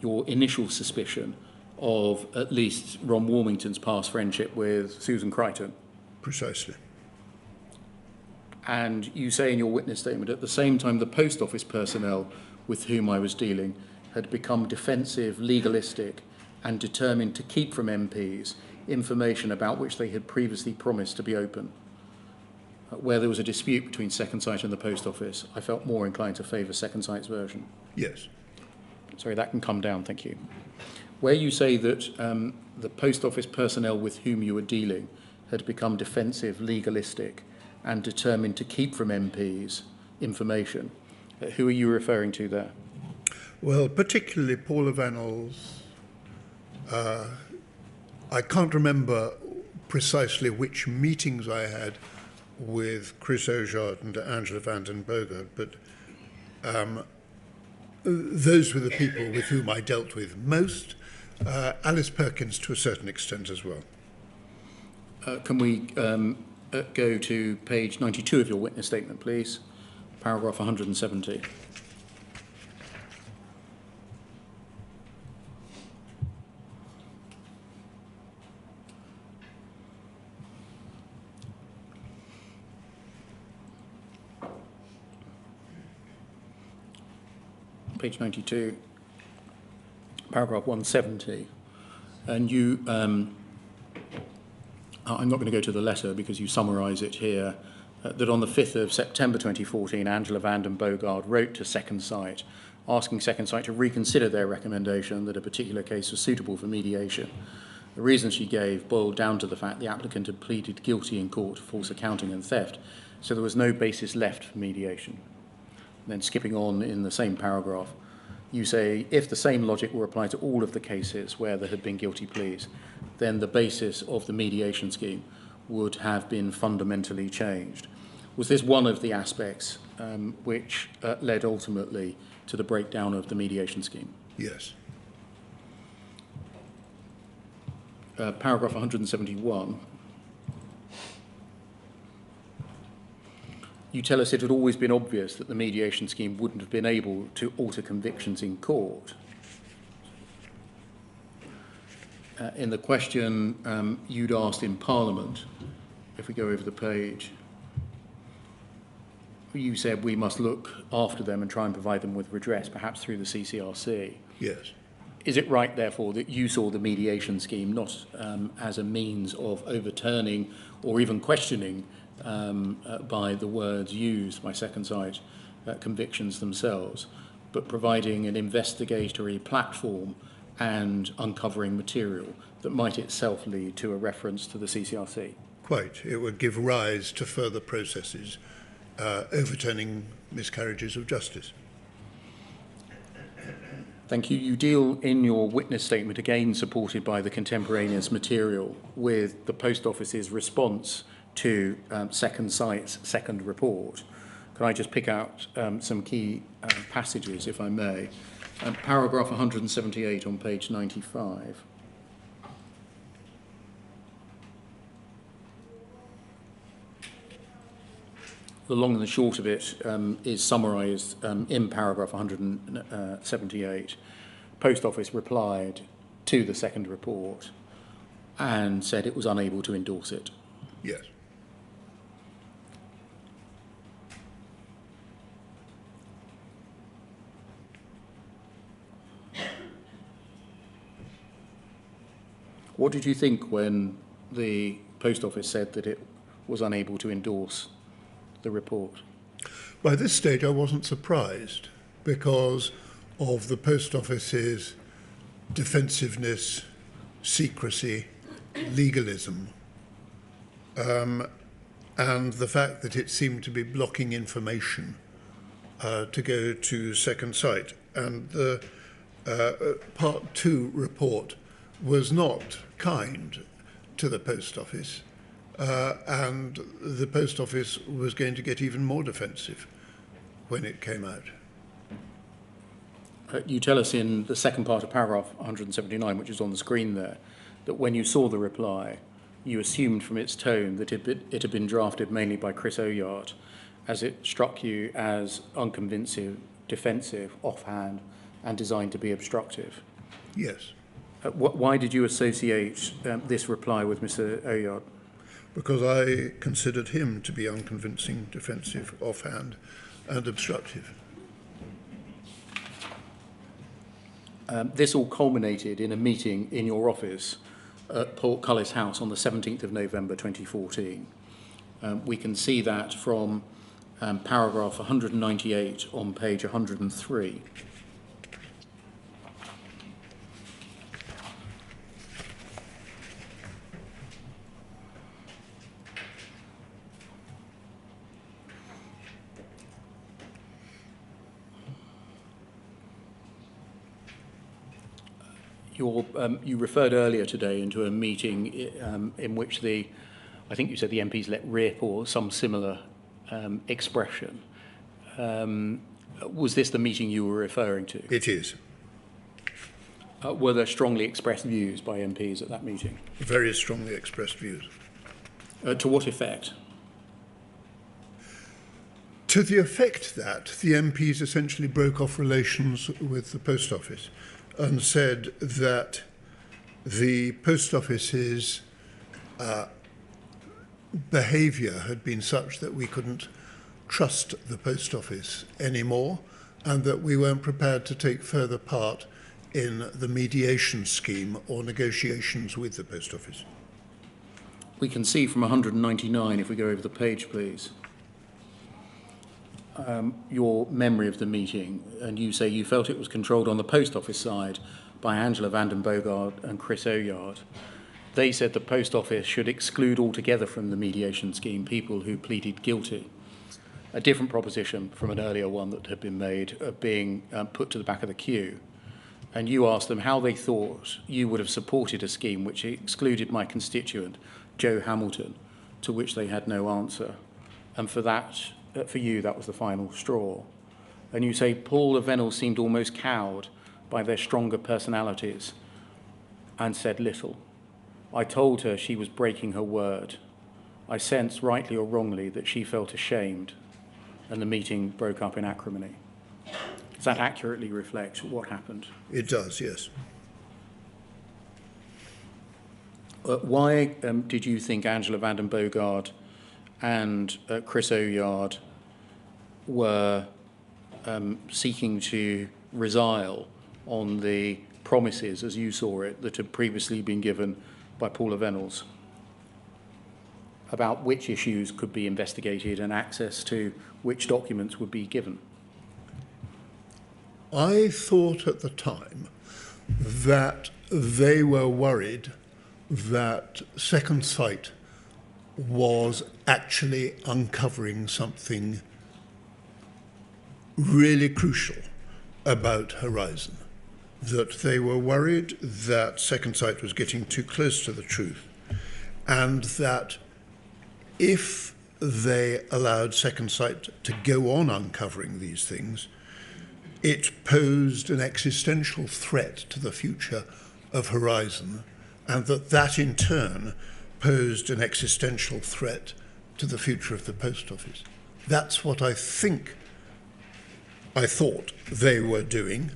your initial suspicion of at least Ron Warmington's past friendship with Susan Crichton. Precisely. And you say in your witness statement, at the same time, the post office personnel with whom I was dealing had become defensive, legalistic, and determined to keep from MPs information about which they had previously promised to be open. Where there was a dispute between Second Sight and the post office, I felt more inclined to favour Second Sight's version. Yes. Sorry, that can come down, thank you. Where you say that the post office personnel with whom you were dealing had become defensive, legalistic, and determined to keep from MPs information, who are you referring to there? Well, particularly Paula Vennells. I can't remember precisely which meetings I had with Chris Ojard and Angela van den Bogart, but those were the people with whom I dealt with most. Alice Perkins to a certain extent as well. Can we go to page 92 of your witness statement, please? Paragraph 170. Page 92, paragraph 170, and you, I'm not going to go to the letter because you summarise it here, that on the 5th of September 2014, Angela van den Bogart wrote to Second Sight, asking Second Sight to reconsider their recommendation that a particular case was suitable for mediation. The reason she gave boiled down to the fact the applicant had pleaded guilty in court for false accounting and theft, so there was no basis left for mediation. Then skipping on in the same paragraph, you say, if the same logic were applied to all of the cases where there had been guilty pleas, then the basis of the mediation scheme would have been fundamentally changed. Was this one of the aspects which led ultimately to the breakdown of the mediation scheme? Yes. Paragraph 171. You tell us it had always been obvious that the mediation scheme wouldn't have been able to alter convictions in court. In the question you'd asked in Parliament, if we go over the page, you said we must look after them and try and provide them with redress, perhaps through the CCRC. Yes. Is it right, therefore, that you saw the mediation scheme not as a means of overturning or even questioning by the words used by Second Sight convictions themselves, but providing an investigatory platform and uncovering material that might itself lead to a reference to the CCRC? Quite. It would give rise to further processes overturning miscarriages of justice. Thank you. You deal in your witness statement, again supported by the contemporaneous material, with the Post Office's response to Second Sight's second report. Can I just pick out some key passages, if I may? Paragraph 178 on page 95. The long and the short of it is summarised in paragraph 178. Post Office replied to the second report and said it was unable to endorse it. Yes. What did you think when the Post Office said that it was unable to endorse the report? By this stage, I wasn't surprised because of the Post Office's defensiveness, secrecy, legalism, and the fact that it seemed to be blocking information to go to Second Sight. And the Part 2 report was not kind to the Post Office, and the Post Office was going to get even more defensive when it came out. You tell us in the second part of paragraph 179, which is on the screen there, that when you saw the reply, you assumed from its tone that it had been drafted mainly by Chris Oyart, as it struck you as unconvincing, defensive, offhand, and designed to be obstructive. Yes, Why did you associate this reply with Mr. Oyard? because I considered him to be unconvincing, defensive, offhand, and obstructive. This all culminated in a meeting in your office at Portcullis House on the 17th of November 2014. We can see that from paragraph 198 on page 103. You referred earlier today into a meeting in which I think you said the MPs let rip or some similar expression. Was this the meeting you were referring to? It is. Were there strongly expressed views by MPs at that meeting? Very strongly expressed views. To what effect? To the effect that the MPs essentially broke off relations with the Post Office and said that the Post Office's behaviour had been such that we couldn't trust the Post Office anymore, and that we weren't prepared to take further part in the mediation scheme or negotiations with the Post Office. We can see from 199, if we go over the page, please, your memory of the meeting, and you say you felt it was controlled on the Post Office side by Angela van den Boogaard and Chris Oyard. They said the Post Office should exclude altogether from the mediation scheme people who pleaded guilty. A different proposition from an earlier one that had been made of being put to the back of the queue. And you asked them how they thought you would have supported a scheme which excluded my constituent, Joe Hamilton, to which they had no answer. And for you, that was the final straw. And you say Paula Vennells seemed almost cowed by their stronger personalities and said little. I told her she was breaking her word. I sensed, rightly or wrongly, that she felt ashamed, and the meeting broke up in acrimony. Does that accurately reflect what happened? It does, yes. Why did you think Angela van den Boogaard and Chris Oyard were seeking to resile on the promises, as you saw it, that had previously been given by Paula Vennells about which issues could be investigated and access to which documents would be given? I thought at the time that they were worried that Second Sight was actually uncovering something really crucial about Horizon, that they were worried that Second Sight was getting too close to the truth, and that if they allowed Second Sight to go on uncovering these things, it posed an existential threat to the future of Horizon, and that in turn posed an existential threat to the future of the Post Office. That's what I thought they were doing,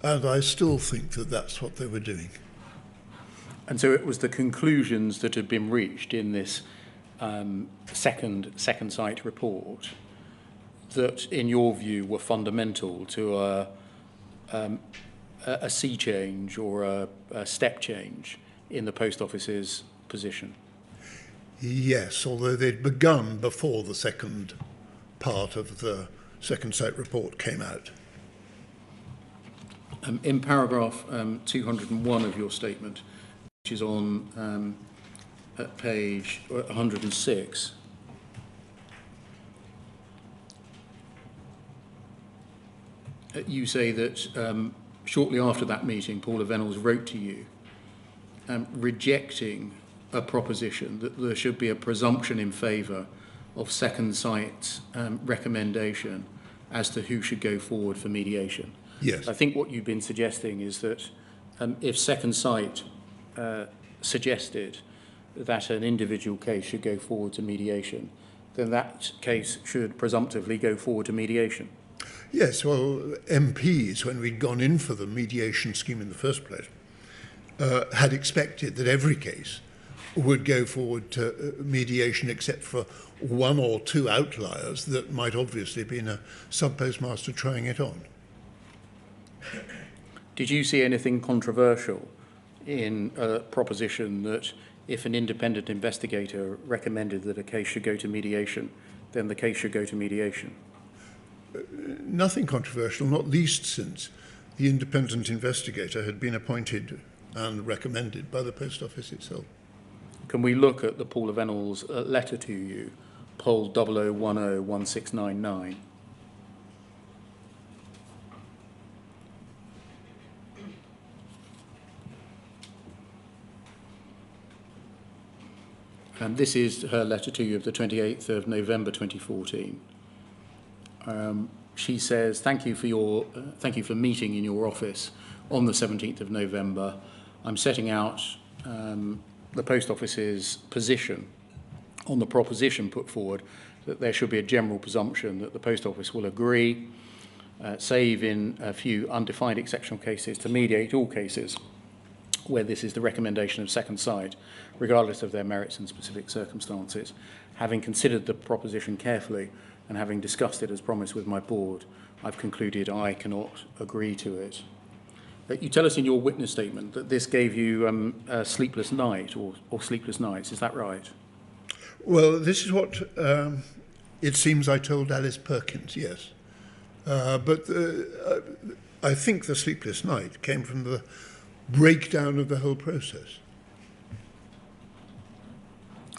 and I still think that that's what they were doing. And so it was the conclusions that had been reached in this second Sight report that, in your view, were fundamental to a sea change or a step change in the Post Office's position? Yes, although they'd begun before the second part of the Second Sight report came out. In paragraph 201 of your statement, which is on at page 106, you say that shortly after that meeting, Paula Vennells wrote to you rejecting a proposition that there should be a presumption in favour of Second Sight's recommendation as to who should go forward for mediation. Yes. I think what you've been suggesting is that if Second Sight suggested that an individual case should go forward to mediation, then that case should presumptively go forward to mediation. Yes, well, MPs, when we'd gone in for the mediation scheme in the first place, had expected that every case would go forward to mediation except for one or two outliers that might obviously have been a sub-postmaster trying it on. Did you see anything controversial in a proposition that if an independent investigator recommended that a case should go to mediation, then the case should go to mediation? Nothing controversial, not least since the independent investigator had been appointed and recommended by the Post Office itself. Can we look at the Paula Vennells letter to you, Poll 00101699? And this is her letter to you of the 28th of November 2014. She says, thank you for meeting in your office on the 17th of November. I'm setting out the Post Office's position on the proposition put forward that there should be a general presumption that the Post Office will agree, save in a few undefined exceptional cases, to mediate all cases where this is the recommendation of second sight, regardless of their merits and specific circumstances. Having considered the proposition carefully and having discussed it as promised with my board, I've concluded I cannot agree to it. You tell us in your witness statement that this gave you a sleepless night or sleepless nights. Is that right? Well, this is what it seems I told Alice Perkins, yes. But I think the sleepless night came from the breakdown of the whole process.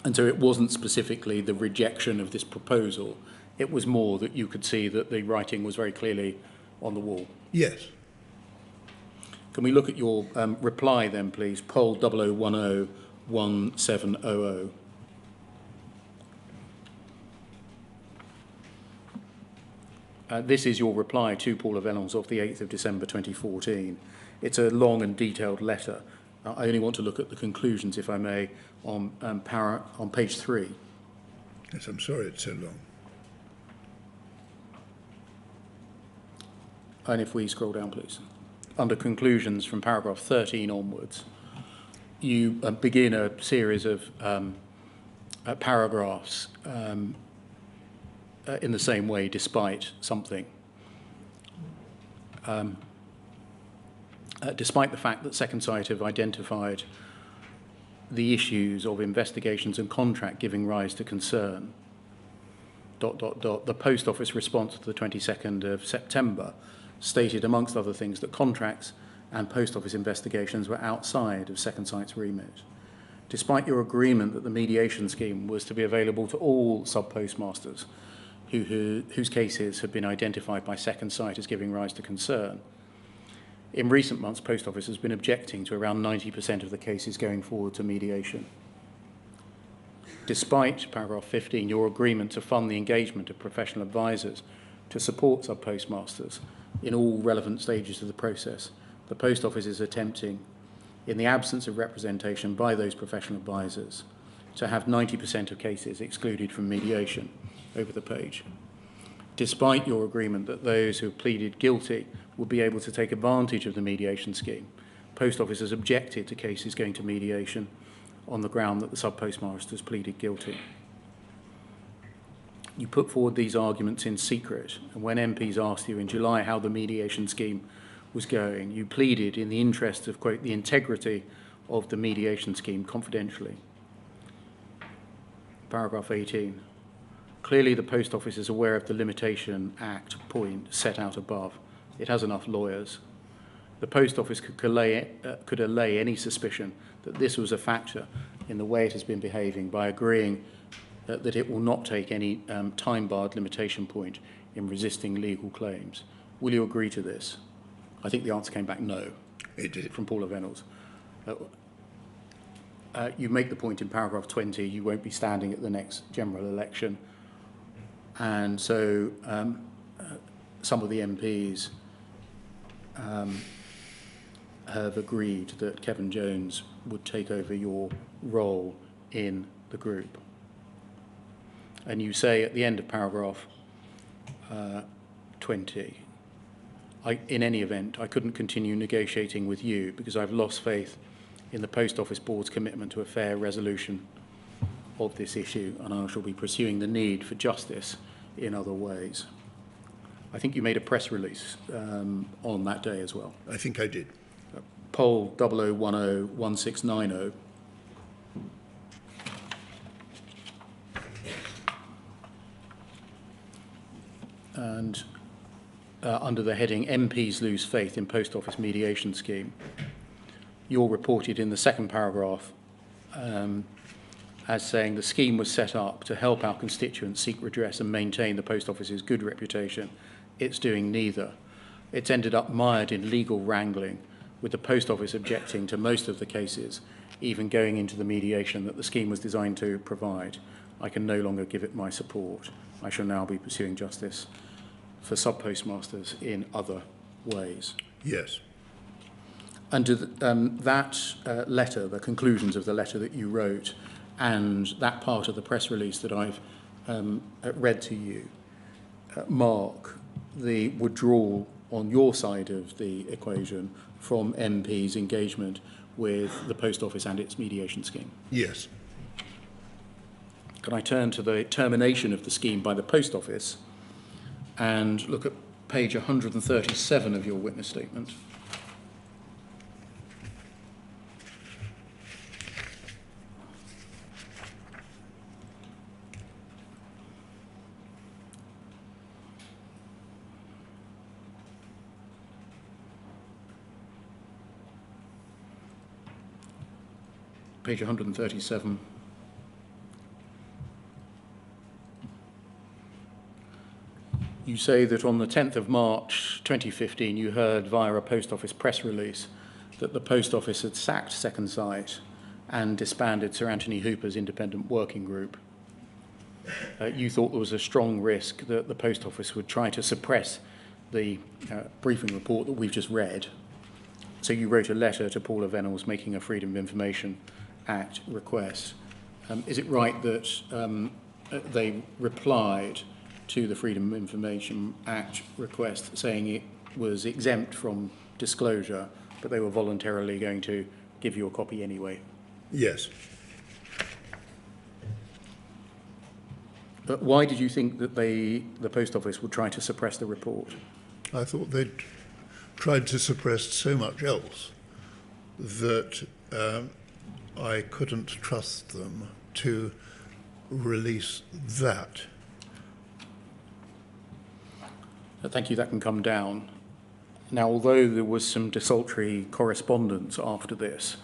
And so it wasn't specifically the rejection of this proposal. It was more that you could see that the writing was very clearly on the wall. Yes. Can we look at your reply then, please? Poll 00101700. This is your reply to Paula Vennells of the 8th of December 2014. It's a long and detailed letter. I only want to look at the conclusions, if I may, on page 3. Yes, I'm sorry it's so long. And if we scroll down, please. Under conclusions from paragraph 13 onwards, you begin a series of paragraphs in the same way, despite something. Despite the fact that Second Sight have identified the issues of investigations and contract giving rise to concern, ... the Post Office response to the 22nd of September stated, amongst other things, that contracts and Post Office investigations were outside of Second Sight's remit. Despite your agreement that the mediation scheme was to be available to all sub-postmasters whose cases had been identified by Second Sight as giving rise to concern, in recent months, Post Office has been objecting to around 90% of the cases going forward to mediation. Despite paragraph 15, your agreement to fund the engagement of professional advisors to support sub-postmasters in all relevant stages of the process, the Post Office is attempting, in the absence of representation by those professional advisors, to have 90% of cases excluded from mediation. Over the page. Despite your agreement that those who have pleaded guilty will be able to take advantage of the mediation scheme, Post Office has objected to cases going to mediation on the ground that the sub-postmasters pleaded guilty. You put forward these arguments in secret, and when MPs asked you in July how the mediation scheme was going, you pleaded in the interest of, quote, the integrity of the mediation scheme confidentially. Paragraph 18. Clearly, the Post Office is aware of the Limitation Act point set out above. It has enough lawyers. The Post Office could allay any suspicion that this was a factor in the way it has been behaving by agreeing that it will not take any time-barred limitation point in resisting legal claims. Will you agree to this? I think the answer came back no. It did. From Paula Vennells. You make the point in paragraph 20 you won't be standing at the next general election. And so some of the MPs have agreed that Kevin Jones would take over your role in the group. And you say at the end of paragraph 20, in any event, I couldn't continue negotiating with you because I've lost faith in the Post Office Board's commitment to a fair resolution of this issue, and I shall be pursuing the need for justice in other ways. I think you made a press release on that day as well. I think I did. Poll 00101690. And under the heading MPs Lose Faith in Post Office Mediation Scheme, you're reported in the second paragraph as saying the scheme was set up to help our constituents seek redress and maintain the Post Office's good reputation. It's doing neither. It's ended up mired in legal wrangling, with the Post Office objecting to most of the cases, even going into the mediation that the scheme was designed to provide. I can no longer give it my support. I shall now be pursuing justice for sub-postmasters in other ways. Yes. Under that letter, the conclusions of the letter that you wrote, and that part of the press release that I've read to you, mark the withdrawal on your side of the equation from MP's engagement with the Post Office and its mediation scheme. Yes. Can I turn to the termination of the scheme by the Post Office and look at page 137 of your witness statement? Page 137. You say that on the 10th of March 2015 you heard via a Post Office press release that the Post Office had sacked Second Sight and disbanded Sir Anthony Hooper's independent working group. You thought there was a strong risk that the Post Office would try to suppress the briefing report that we've just read. So you wrote a letter to Paula Vennells making a Freedom of Information Act request. Is it right that they replied to the Freedom of Information Act request saying it was exempt from disclosure, but they were voluntarily going to give you a copy anyway? Yes. But why did you think that the Post Office would try to suppress the report? I thought they'd tried to suppress so much else that I couldn't trust them to release that. Thank you, that can come down. Now, although there was some desultory correspondence after this,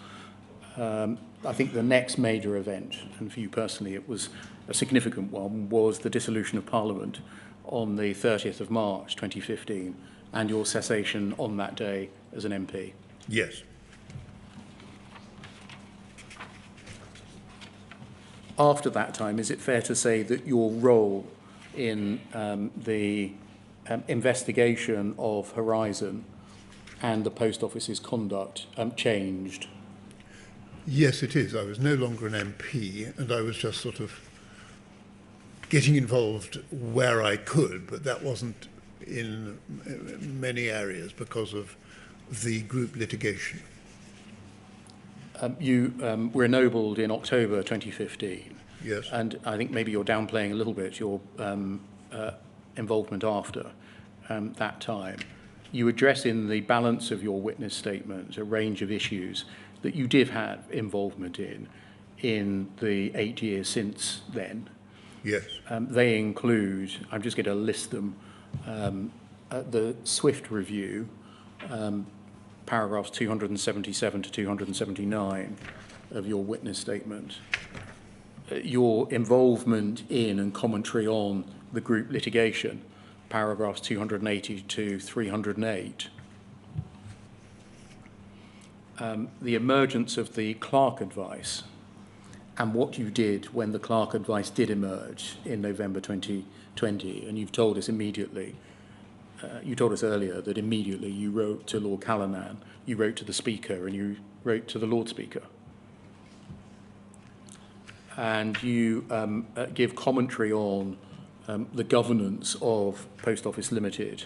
I think the next major event, and for you personally it was a significant one, was the dissolution of Parliament on the 30th of March 2015 and your cessation on that day as an MP. Yes. After that time, is it fair to say that your role in the investigation of Horizon and the Post Office's conduct changed? Yes, it is. I was no longer an MP, and I was just sort of getting involved where I could, but that wasn't in many areas because of the group litigation. You were ennobled in October 2015. Yes. And I think maybe you're downplaying a little bit your involvement after that time. You address in the balance of your witness statement a range of issues that you did have involvement in the 8 years since then. Yes. They include, I'm just going to list them, the SWIFT review, paragraphs 277 to 279 of your witness statement, your involvement in and commentary on the group litigation, paragraphs 280 to 308, the emergence of the Clark advice and what you did when the Clark advice did emerge in November 2020, and you've told us immediately, you told us earlier that immediately you wrote to Lord Callanan, you wrote to the Speaker, and you wrote to the Lord Speaker. And you give commentary on the governance of Post Office Limited,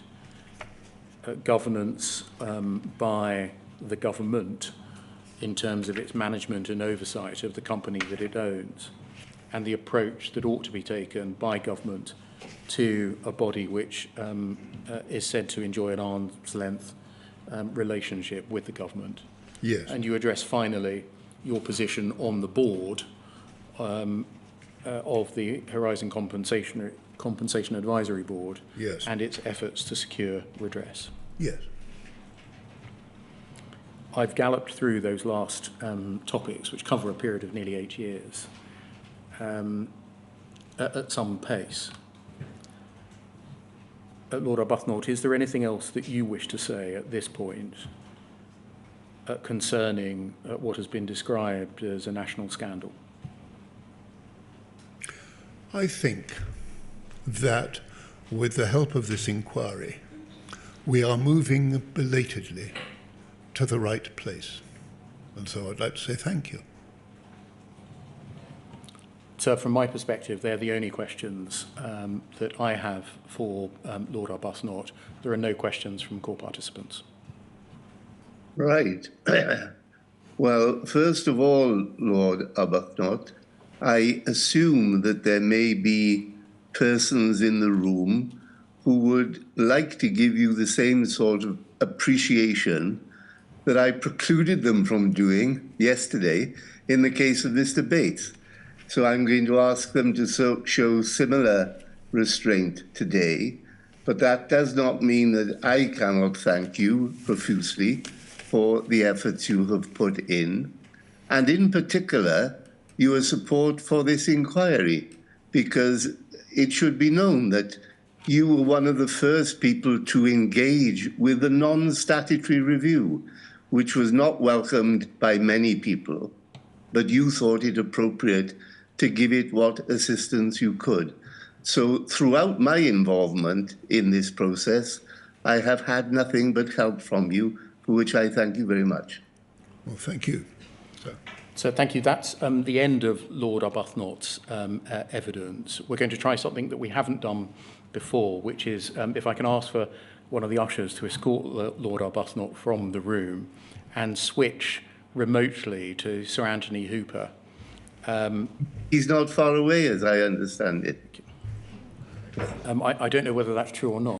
governance by the government in terms of its management and oversight of the company that it owns, and the approach that ought to be taken by government to a body which is said to enjoy an arm's length relationship with the government. Yes. And you address finally your position on the board of the Horizon Compensation Advisory Board, Yes. and its efforts to secure redress. Yes. I've galloped through those last topics, which cover a period of nearly 8 years, at some pace. Lord Arbuthnot, is there anything else that you wish to say at this point concerning what has been described as a national scandal? I think that with the help of this inquiry, we are moving belatedly to the right place. And so I'd like to say thank you. So from my perspective, they're the only questions that I have for Lord Arbuthnot. There are no questions from core participants. Right. Well, first of all, Lord Arbuthnot, I assume that there may be persons in the room who would like to give you the same sort of appreciation that I precluded them from doing yesterday in the case of this debate. So I'm going to ask them to show similar restraint today, but that does not mean that I cannot thank you profusely for the efforts you have put in, and in particular, your support for this inquiry, because it should be known that you were one of the first people to engage with the non-statutory review, which was not welcomed by many people, but you thought it appropriate to give it what assistance you could. So throughout my involvement in this process, I have had nothing but help from you, for which I thank you very much. Well, thank you. So thank you. That's the end of Lord Arbuthnot's evidence. We're going to try something that we haven't done before, which is if I can ask for one of the ushers to escort Lord Arbuthnot from the room and switch remotely to Sir Anthony Hooper. He's not far away, as I understand it. I don't know whether that's true or not.